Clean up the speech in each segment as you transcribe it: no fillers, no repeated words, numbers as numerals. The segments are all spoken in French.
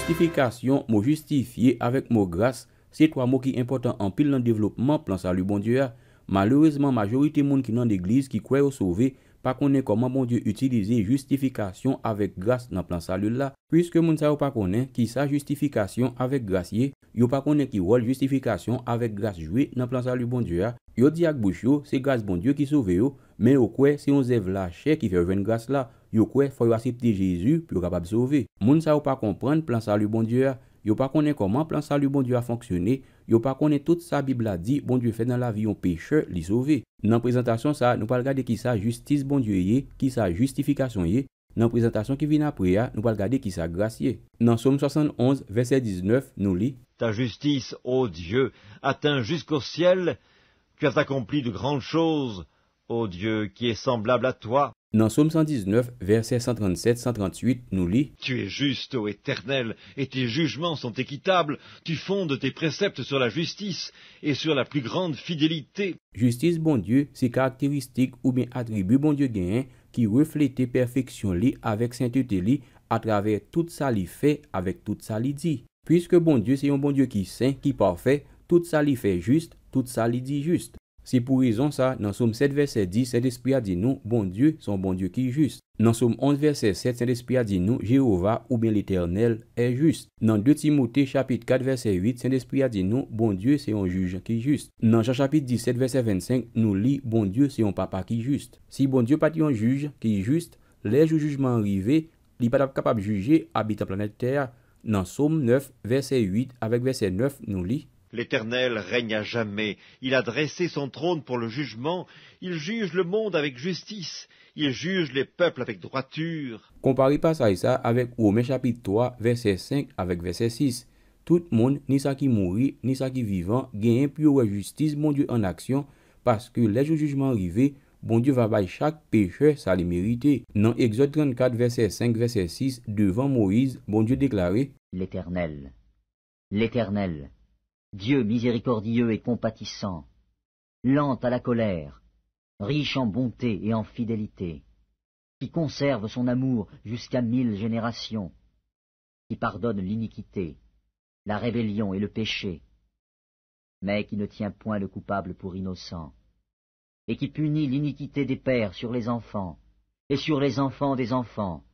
Justification, mot justifié avec mot grâce, c'est trois mots qui important en pile dans le développement plan salut bon Dieu. Malheureusement, majorité monde qui dans l'église qui croit au sauvé, pas connaît comment bon Dieu utiliser justification avec grâce dans plan salut là, puisque moun sa pas connaît qui sa justification avec grâce yo pas connaît qui rôle justification avec grâce jouer dans plan salut bon Dieu. Yo di ak bouche yo, c'est grâce bon Dieu qui sauve yo, mais yo quoi c'est on zève la chair qui fait venir grâce là, yo quoi faut accepter Jésus pour capable sauver. Moun sa pas comprendre plan salut bon Dieu. Yo pas connaît comment plan salut bon Dieu a fonctionné, yo pas connaît toute sa Bible a dit bon Dieu fait dans la vie un pécheur li sauver. Dans présentation ça, nous pas regarder qui ça justice bon Dieu yé, qui ça justification yé. Dans présentation qui vient après, nous pas regarder qui ça grâce yé. Dans Somme 71 verset 19, nous lit: Ta justice, ô Dieu, atteint jusqu'au ciel, tu as accompli de grandes choses, ô Dieu, qui est semblable à toi. Dans Somme 119, versets 137-138, nous lit: Tu es juste, ô Éternel, et tes jugements sont équitables. Tu fondes tes préceptes sur la justice et sur la plus grande fidélité. Justice bon Dieu, c'est caractéristique ou bien attribut bon Dieu gain qui reflète perfection li avec sainteté li à travers tout ça li fait avec tout ça li dit. Puisque bon Dieu c'est un bon Dieu qui saint, qui parfait, tout ça li fait juste, tout ça li dit juste. C'est pour raison ça, dans Somme 7 verset 10, Saint-Esprit a dit nous, bon Dieu, son bon Dieu qui est juste. Dans Somme 11 verset 7, Saint-Esprit a dit nous, Jéhovah ou bien l'Éternel est juste. Dans 2 Timothée chapitre 4 verset 8, Saint-Esprit a dit nous, bon Dieu, c'est un juge qui est juste. Dans Jean chapitre 17 verset 25, nous lit, bon Dieu, c'est un papa qui est juste. Si bon Dieu pas un juge qui est juste, les jugements arrivés, il n'est pas capable de juger habitant la planète Terre. Dans Somme 9 verset 8 avec verset 9, nous lit: L'Éternel règne à jamais. Il a dressé son trône pour le jugement. Il juge le monde avec justice. Il juge les peuples avec droiture. Comparez pas ça avec Romains chapitre 3, verset 5 avec verset 6. Tout le monde, ni ça qui mourit, ni ça qui vivant, gagne plus justice, bon Dieu, en action, parce que les jugements arrivés, bon Dieu va bailler chaque pécheur ça les mériter. Dans Exode 34, verset 5, verset 6, devant Moïse, bon Dieu déclarait: L'Éternel, l'Éternel, Dieu miséricordieux et compatissant, lent à la colère, riche en bonté et en fidélité, qui conserve son amour jusqu'à 1000 générations, qui pardonne l'iniquité, la rébellion et le péché, mais qui ne tient point le coupable pour innocent, et qui punit l'iniquité des pères sur les enfants, et sur les enfants des enfants,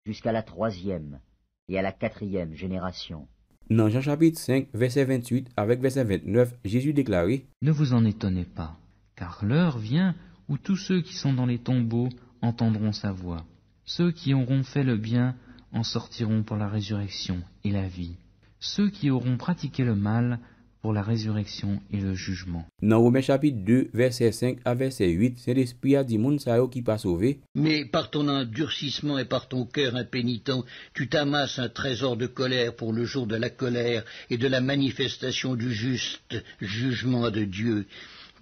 jusqu'à la 3e et à la 4e génération. Dans Jean chapitre 5, verset 28 avec verset 29, Jésus déclarait: Ne vous en étonnez pas, car l'heure vient où tous ceux qui sont dans les tombeaux entendront sa voix. Ceux qui auront fait le bien en sortiront pour la résurrection et la vie. Ceux qui auront pratiqué le mal pour la résurrection et le jugement. Dans Romains chapitre 2, verset 5 à verset 8, c'est l'Esprit a dit moun sa yo qui pas sauvé. Mais par ton endurcissement et par ton cœur impénitent, tu t'amasses un trésor de colère pour le jour de la colère et de la manifestation du juste jugement de Dieu,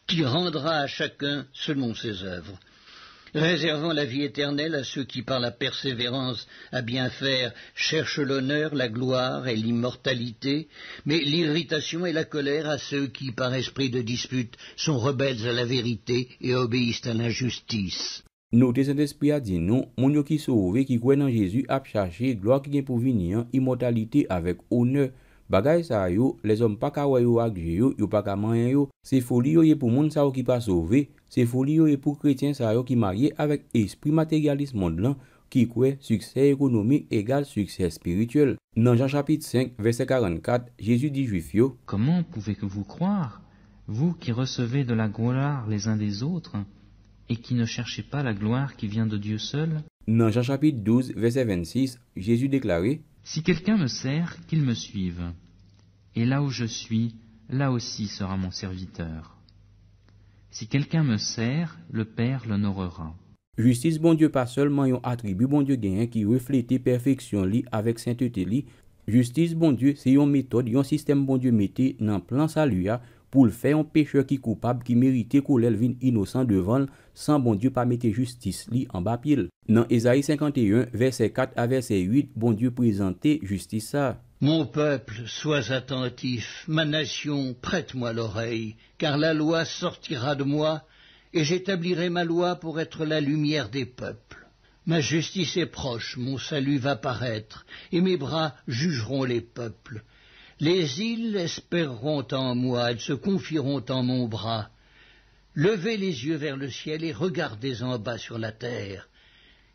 qui rendra à chacun selon ses œuvres, réservant la vie éternelle à ceux qui, par la persévérance à bien faire, cherchent l'honneur, la gloire et l'immortalité, mais l'irritation et la colère à ceux qui, par esprit de dispute, sont rebelles à la vérité et obéissent à l'injustice. Notez Saint-Esprit a dit non, moun yo qui sauvé, qui croit dans Jésus, a cherché gloire qui vient pour venir, immortalité avec honneur. Bagay sa yo, les hommes pas ka yo ak yo, yo pas ka man yo. C'est folie yo pour moun sa yo qui pas sauvé, c'est folie yo pour chrétiens sa yo qui marié avec esprit matérialiste monde là, qui croit succès économique égale succès spirituel. Dans Jean chapitre 5, verset 44, Jésus dit juif yo: Comment pouvez-vous croire, vous qui recevez de la gloire les uns des autres, et qui ne cherchez pas la gloire qui vient de Dieu seul? Dans Jean chapitre 12, verset 26, Jésus déclarait: Si quelqu'un me sert, qu'il me suive. Et là où je suis, là aussi sera mon serviteur. Si quelqu'un me sert, le Père l'honorera. Justice bon Dieu pas seulement un attribut bon Dieu gain qui reflète perfection li avec sainteté li. Justice bon Dieu c'est une méthode, un système bon Dieu mette dans plan salut pour le faire un pécheur qui coupable qui mérite qu'on l'elvin innocent devant sans bon Dieu pas mettre justice li en bas pied. Dans Ésaïe 51 verset 4 à verset 8, bon Dieu présentait justice ça. Mon peuple, sois attentif, ma nation, prête-moi l'oreille, car la loi sortira de moi, et j'établirai ma loi pour être la lumière des peuples. Ma justice est proche, mon salut va paraître, et mes bras jugeront les peuples. Les îles espéreront en moi, elles se confieront en mon bras. Levez les yeux vers le ciel et regardez en bas sur la terre,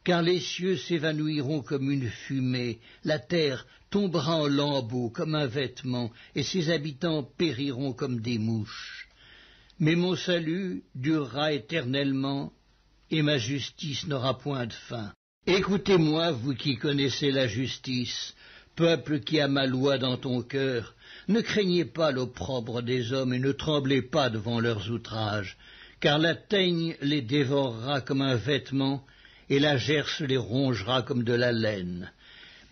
car les cieux s'évanouiront comme une fumée, la terre tombera en lambeaux comme un vêtement, et ses habitants périront comme des mouches. Mais mon salut durera éternellement, et ma justice n'aura point de fin. Écoutez-moi, vous qui connaissez la justice, peuple qui a ma loi dans ton cœur, ne craignez pas l'opprobre des hommes et ne tremblez pas devant leurs outrages, car la teigne les dévorera comme un vêtement, et la gerce les rongera comme de la laine.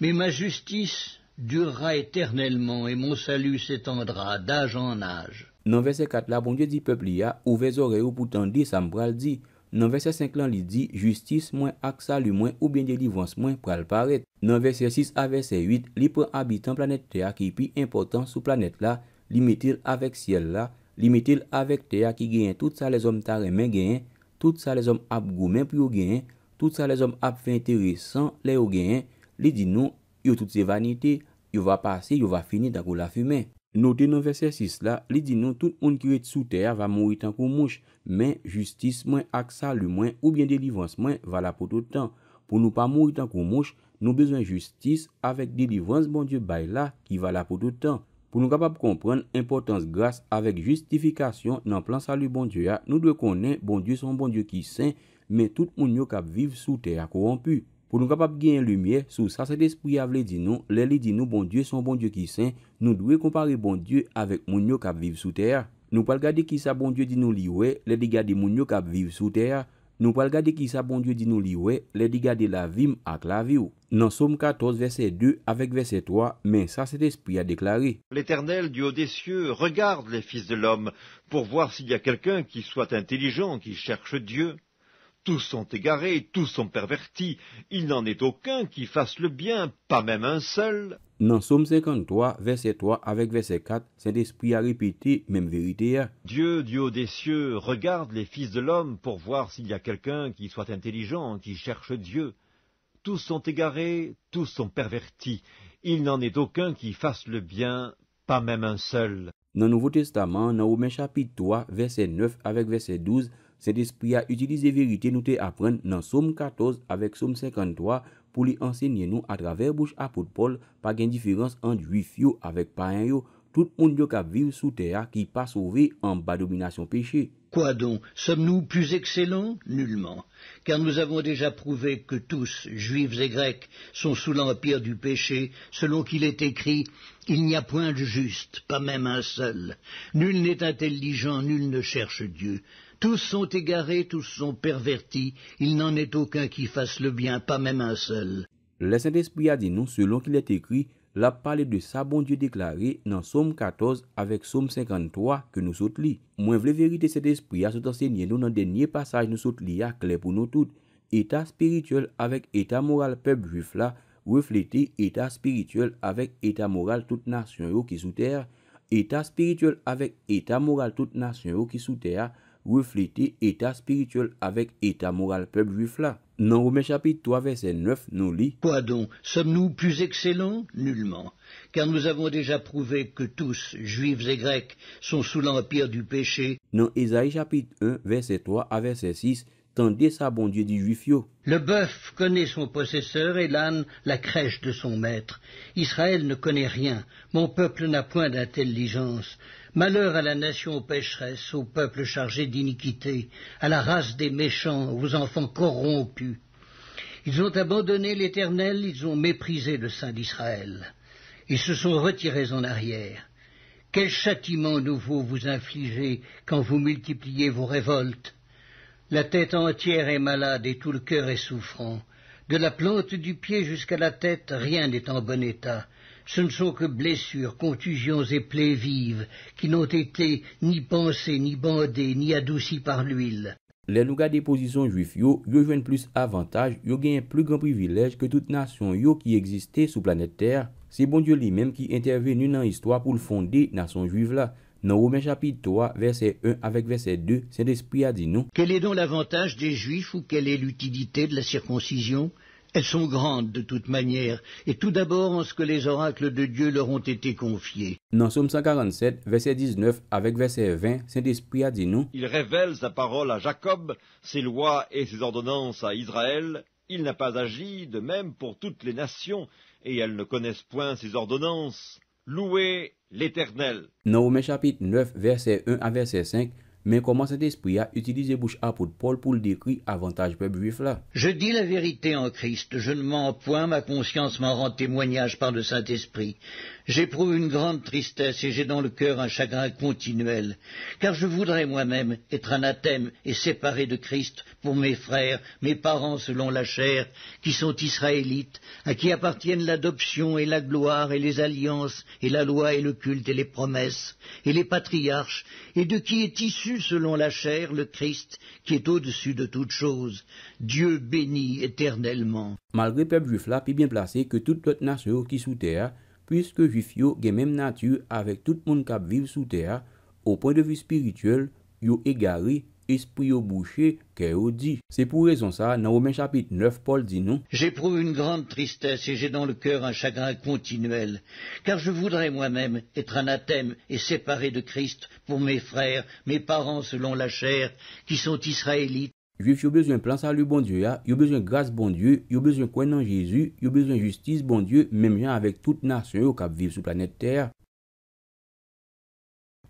Mais ma justice durera éternellement, et mon salut s'étendra d'âge en âge. Dans verset 4 là, bon Dieu dit peuple ya, ouvrez oreilles pour tendre, ça m'pral dit. Dans verset 5 là, il dit justice moins ak salut moins ou bien délivrance moins pral paraître. Dans verset 6 à verset 8, li prend habitant planète Terre qui plus important sous planète là, li metil avec ciel là, li metil avec Terre qui gagne tout ça les hommes ta remen gagne, tout ça les hommes ap goumen pour gagne, tout ça les hommes ap fait intéressant les ou gagne, li dit nous, yo toutes ces vanités, yo va passer, yo va finir dans la fumée. Notez dans verset 6 là, li dit nous tout monde qui est sous terre va mourir tant qu'on mouche, mais justice moins ak salut moins ou bien délivrance moins va là pour tout temps. Pour nous pas mourir tant qu'on mouche, nous besoin justice avec délivrance bon Dieu bail là qui va là pour tout temps. Pour nous capable comprendre importance grâce avec justification dans plan salut bon Dieu, nous devons connaître bon Dieu son bon Dieu qui saint, mais tout monde yo cap vivre sous terre corrompu. Pour nous capables gagner lumière sur ça, cet esprit a dit nous, les dit nous bon Dieu son bon Dieu qui saint, nous devons comparer bon Dieu avec moun yo k'ap vivre sous terre. Nous pas regarder qui ça bon Dieu dit nous li ouais, les regarder moun yo k'ap vivre sous terre. Nous pas regarder qui ça bon Dieu dit nous li ouais, les regarder la vie ak la vie. Dans Somme 14 verset 2 avec verset 3, mais ça cet esprit a déclaré. L'Éternel du haut des cieux regarde les fils de l'homme pour voir s'il y a quelqu'un qui soit intelligent, qui cherche Dieu. Tous sont égarés, tous sont pervertis, il n'en est aucun qui fasse le bien, pas même un seul. Dans Somme 53, verset 3 avec verset 4, cet esprit a répété même vérité. Dieu du haut des cieux regarde les fils de l'homme pour voir s'il y a quelqu'un qui soit intelligent, qui cherche Dieu. Tous sont égarés, tous sont pervertis, il n'en est aucun qui fasse le bien, pas même un seul. Dans le Nouveau Testament, dans Romains chapitre 3, verset 9 avec verset 12, cet esprit a utilisé vérité nous te apprendre dans Somme 14 avec Somme 53 pour lui enseigner nous à travers bouche apôtre Paul pas gain différence entre juif yo avec païen yo, tout monde yo k'ap vivre sous terre qui pas sauvé en bas domination péché. Quoi donc? Sommes-nous plus excellents? Nullement. Car nous avons déjà prouvé que tous, juifs et grecs, sont sous l'empire du péché, selon qu'il est écrit, « Il n'y a point de juste, pas même un seul. Nul n'est intelligent, nul ne cherche Dieu. Tous sont égarés, tous sont pervertis, il n'en est aucun qui fasse le bien, pas même un seul. » Le Saint-Esprit a dit nous, selon qu'il est écrit, l'a parlé de ça bon Dieu déclaré dans Somme 14 avec Somme 53 que nous saute li. Moi vle vérité cet esprit a tout enseigné nous dans dernier passage nous saute li a clair pour nous toutes. État spirituel avec état moral peuple juif là refléter état spirituel avec état moral toute nation yo qui sous terre. État spirituel avec état moral toute nation yo qui sous terre refléter état spirituel avec état moral peuple juif là. Dans Romains chapitre 3 verset 9 nous lit. Quoi donc? Sommes-nous plus excellents? Nullement. Car nous avons déjà prouvé que tous, juifs et grecs, sont sous l'empire du péché. Dans Ésaïe chapitre 1 verset 3 à verset 6, tendez ça bon Dieu dit juif yo. Le bœuf connaît son possesseur et l'âne la crèche de son maître. Israël ne connaît rien. Mon peuple n'a point d'intelligence. Malheur à la nation pécheresse, au peuple chargé d'iniquité, à la race des méchants, aux enfants corrompus. Ils ont abandonné l'Éternel, ils ont méprisé le Saint d'Israël. Ils se sont retirés en arrière. Quel châtiment nouveau vous infligez quand vous multipliez vos révoltes? La tête entière est malade et tout le cœur est souffrant. De la plante du pied jusqu'à la tête, rien n'est en bon état. Ce ne sont que blessures, contusions et plaies vives, qui n'ont été ni pansées, ni bandées, ni adoucies par l'huile. Les nous gardent des positions juifs yo joignent plus avantage, yo gagnent plus grand privilège que toute nation yo qui existait sous planète Terre. C'est bon Dieu lui-même qui intervenu dans l'histoire pour le fonder nation juive là. Dans Romains chapitre 3, verset 1 avec verset 2, Saint-Esprit a dit nous. Quel est donc l'avantage des Juifs ou quelle est l'utilité de la circoncision? Elles sont grandes de toute manière, et tout d'abord en ce que les oracles de Dieu leur ont été confiés. Dans Somme 147, verset 19 avec verset 20, Saint-Esprit a dit nous. Il révèle sa parole à Jacob, ses lois et ses ordonnances à Israël. Il n'a pas agi de même pour toutes les nations, et elles ne connaissent point ses ordonnances. Louez l'Éternel. Dans Romains chapitre 9, verset 1 à verset 5, mais comment cet esprit a utilisé bouche apôtre Paul pour le décrire avantage peuple juif là? Je dis la vérité en Christ, je ne mens point, ma conscience m'en rend témoignage par le Saint-Esprit. J'éprouve une grande tristesse et j'ai dans le cœur un chagrin continuel, car je voudrais moi-même être anathème et séparé de Christ pour mes frères, mes parents selon la chair, qui sont israélites, à qui appartiennent l'adoption et la gloire et les alliances et la loi et le culte et les promesses et les patriarches, et de qui est issu selon la chair le Christ, qui est au-dessus de toutes choses, Dieu béni éternellement. Malgré peuple juif là, puis bien placé que toute l'autre nation qui sous terre, puisque juif yo gen même nature avec tout le monde qui vivent sous terre, au point de vue spirituel, yo égaré, esprit yo bouché, que yo dit. C'est pour raison ça, dans Romains chapitre 9, Paul dit nous. J'éprouve une grande tristesse et j'ai dans le cœur un chagrin continuel, car je voudrais moi-même être anathème et séparé de Christ pour mes frères, mes parents selon la chair, qui sont israélites. Juif yo besoin plan salut bon Dieu, yo besoin grâce bon Dieu, yo besoin croire dans Jésus, yo besoin justice bon Dieu, même gens avec toute nation yo qui vivent sur planète Terre.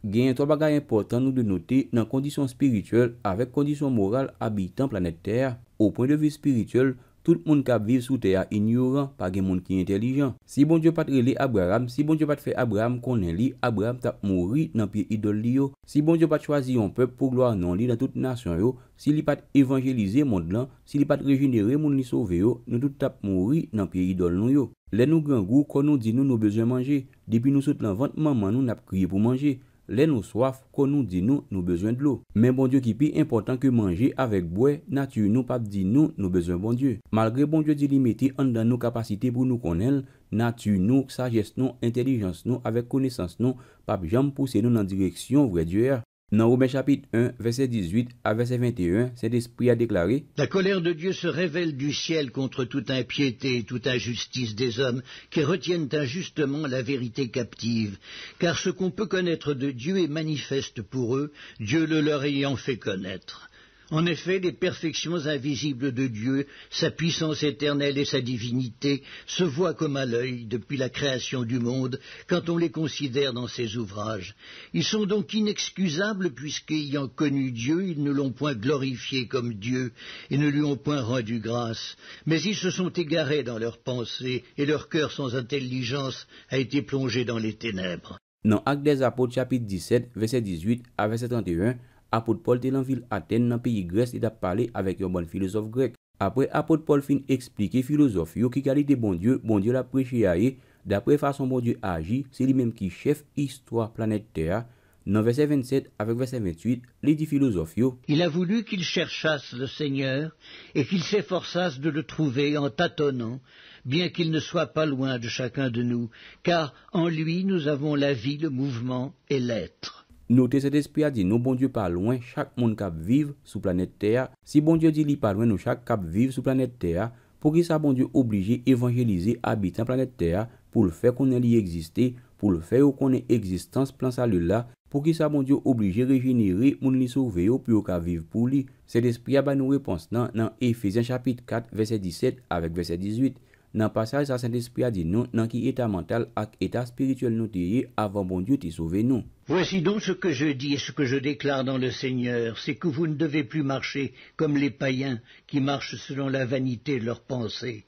Gen trois bagages importants nous de noter dans conditions spirituelles avec conditions morales habitant planète Terre. Au point de vue spirituel, tout le monde qui vit sous terre ignorant, pas gen monde qui intelligent. Si bon Dieu pas relé Abraham, si bon Dieu pas fait Abraham connaît li, Abraham t'a mouri dans pied idole li yo. Si bon Dieu pas choisi un peuple pour gloire non li dans toute nation yo, si li pas évangéliser monde là, si li pas régénérer monde li sauver yo, nous tout t'a mouri dans pied idole nou yo. Les nous grand goût quand nous dit nous besoin manger, depuis nous saute dans ventre maman nous n'a crié pour manger. Les nous soif, qu'on nous dit nous besoin de l'eau. Mais bon Dieu qui plus important que manger avec boire, nature nous pas dit nous besoin bon Dieu. Malgré bon Dieu dit limité en dans nos capacités pour nous connaître, nature nous, sagesse nous, intelligence nous, avec connaissance nous, pas jamais pousser nous dans direction vrai Dieu. Dans Romains chapitre 1, verset 18 à verset 21, cet esprit a déclaré: La colère de Dieu se révèle du ciel contre toute impiété et toute injustice des hommes qui retiennent injustement la vérité captive. Car ce qu'on peut connaître de Dieu est manifeste pour eux, Dieu le leur ayant fait connaître. En effet, les perfections invisibles de Dieu, sa puissance éternelle et sa divinité, se voient comme à l'œil depuis la création du monde, quand on les considère dans ses ouvrages. Ils sont donc inexcusables, puisqu'ayant connu Dieu, ils ne l'ont point glorifié comme Dieu, et ne lui ont point rendu grâce. Mais ils se sont égarés dans leurs pensées, et leur cœur sans intelligence a été plongé dans les ténèbres. Dans Actes des Apôtres chapitre 17, verset 18 à verset 31, apôtre Paul était dans ville Athènes dans pays Grèce et a parlé avec un bon philosophe grec. Après apôtre Paul fin expliquer philosophe yo qui qualité bon Dieu l'a prêché à eux, d'après façon bon Dieu agit, c'est lui-même qui chef histoire planète Terre. Dans verset 27 avec verset 28, les dit philosophe yo. Il a voulu qu'ils cherchassent le Seigneur et qu'ils s'efforçassent de le trouver en tâtonnant, bien qu'il ne soit pas loin de chacun de nous, car en lui nous avons la vie, le mouvement et l'être. Notez cet esprit a dit nous bon Dieu pas loin chaque monde cap vivre sous planète Terre. Si bon Dieu dit li pas loin nous chaque cap vivre sous planète Terre, pour qui ça bon Dieu obligé évangéliser habitant planète Terre pour le faire qu'on ait exister, pour le faire qu'on ait existence plan salut là, pour qui ça bon Dieu obligé régénérer moun li sauver pour qu'a vivre pour lui. Cet esprit a ba nous réponse dans Éphésiens chapitre 4 verset 17 avec verset 18. Dans passage ça Saint-Esprit a dit nous dans qui état mental ak état spirituel nous téye avant bon Dieu t'y sauver nous. Voici donc ce que je dis et ce que je déclare dans le Seigneur, c'est que vous ne devez plus marcher comme les païens qui marchent selon la vanité de leurs pensées.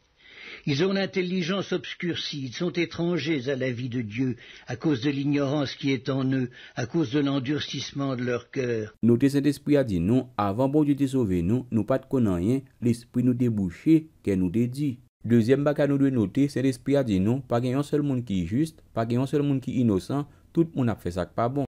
Ils ont l'intelligence obscurcie, ils sont étrangers à la vie de Dieu, à cause de l'ignorance qui est en eux, à cause de l'endurcissement de leur cœur. Notez cet esprit a dit nous, avant bon Dieu t'y sauver nous pas de connaître rien, l'esprit nous débouché, qu'elle nous dit. Deuxième bagage nous doit noter, c'est l'esprit a dit non, pas un seul monde qui est juste, pas un seul monde qui est innocent, tout le monde a fait ça pas bon.